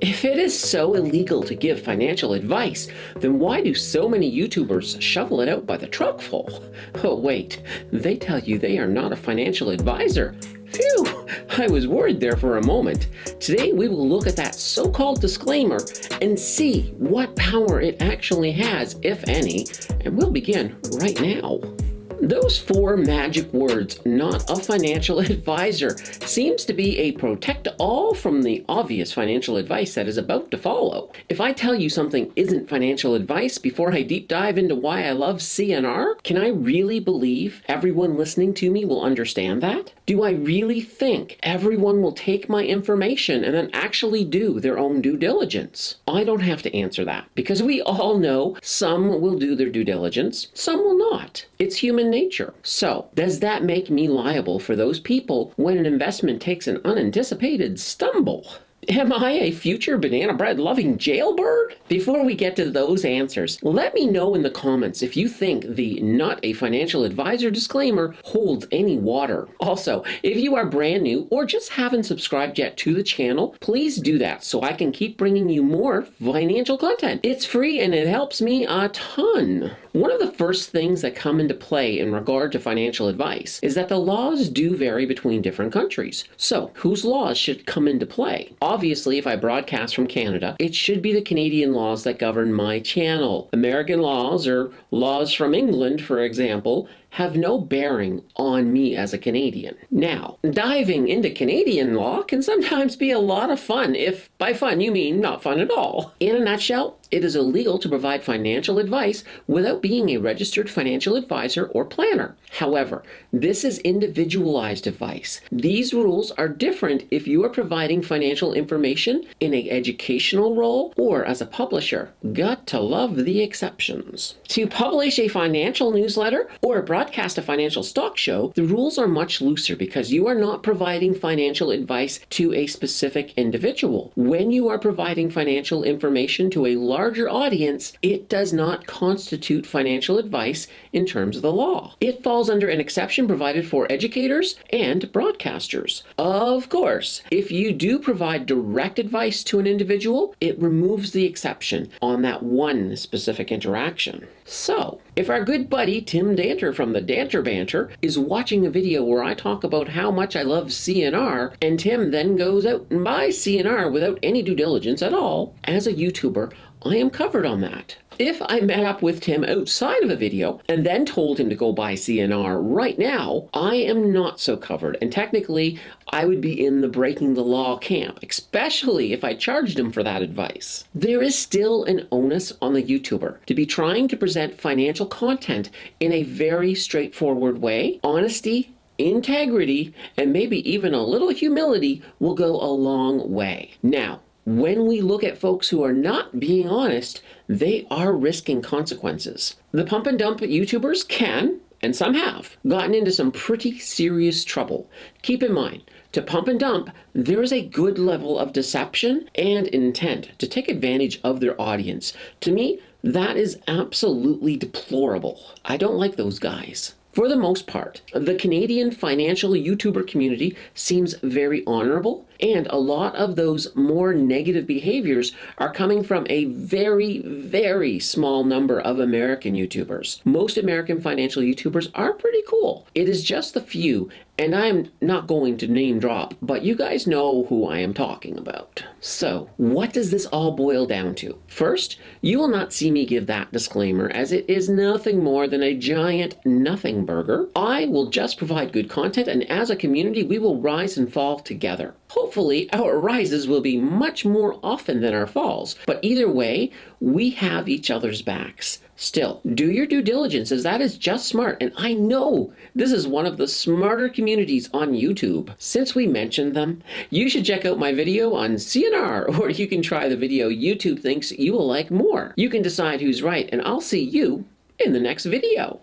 If it is so illegal to give financial advice, then why do so many YouTubers shovel it out by the truckful? Oh wait, they tell you they are not a financial advisor. Phew, I was worried there for a moment. Today we will look at that so-called disclaimer and see what power it actually has, if any, and we'll begin right now. Those four magic words, not a financial advisor, seems to be a protect all from the obvious financial advice that is about to follow. If I tell you something isn't financial advice before I deep dive into why I love CNR, can I really believe everyone listening to me will understand that? Do I really think everyone will take my information and then actually do their own due diligence? I don't have to answer that, because we all know some will do their due diligence, some will not. It's human nature. So, does that make me liable for those people when an investment takes an unanticipated stumble? Am I a future banana bread loving jailbird? Before we get to those answers, let me know in the comments if you think the not a financial advisor disclaimer holds any water. Also, if you are brand new or just haven't subscribed yet to the channel, please do that so I can keep bringing you more financial content. It's free and it helps me a ton. One of the first things that come into play in regard to financial advice is that the laws do vary between different countries. So, whose laws should come into play? Obviously, if I broadcast from Canada, it should be the Canadian laws that govern my channel. American laws, or laws from England, for example, have no bearing on me as a Canadian. Now, diving into Canadian law can sometimes be a lot of fun, if by fun you mean not fun at all. In a nutshell, it is illegal to provide financial advice without being a registered financial advisor or planner. However, this is individualized advice. These rules are different if you are providing financial information in an educational role or as a publisher. Got to love the exceptions. To publish a financial newsletter or broadcast a financial stock show, the rules are much looser because you are not providing financial advice to a specific individual. When you are providing financial information to a larger audience, it does not constitute financial advice in terms of the law. It falls under an exception provided for educators and broadcasters. Of course, if you do provide direct advice to an individual, it removes the exception on that one specific interaction. So, if our good buddy Tim Danter from the Danter Banter is watching a video where I talk about how much I love CNR, and Tim then goes out and buys CNR without any due diligence at all, as a YouTuber, I am covered on that. If I met up with Tim outside of a video and then told him to go buy CNR right now, I am not so covered, and technically I would be in the breaking the law camp, especially if I charged him for that advice. There is still an onus on the YouTuber to be trying to present financial content in a very straightforward way. Honesty, integrity, and maybe even a little humility will go a long way. Now, when we look at folks who are not being honest, they are risking consequences. The pump and dump YouTubers can, and some have, gotten into some pretty serious trouble. Keep in mind, to pump and dump, there is a good level of deception and intent to take advantage of their audience. To me, that is absolutely deplorable. I don't like those guys. For the most part, the Canadian financial YouTuber community seems very honorable, and a lot of those more negative behaviors are coming from a very, very small number of American YouTubers. Most American financial YouTubers are pretty cool. It is just the few, and I am not going to name drop, but you guys know who I am talking about. So, what does this all boil down to? First, you will not see me give that disclaimer, as it is nothing more than a giant nothing burger. I will just provide good content, and as a community, we will rise and fall together. Hopefully, our rises will be much more often than our falls, but either way, we have each other's backs. Still, do your due diligence, as that is just smart, and I know this is one of the smarter communities on YouTube. Since we mentioned them, you should check out my video on CNR, or you can try the video YouTube thinks you will like more. You can decide who's right, and I'll see you in the next video.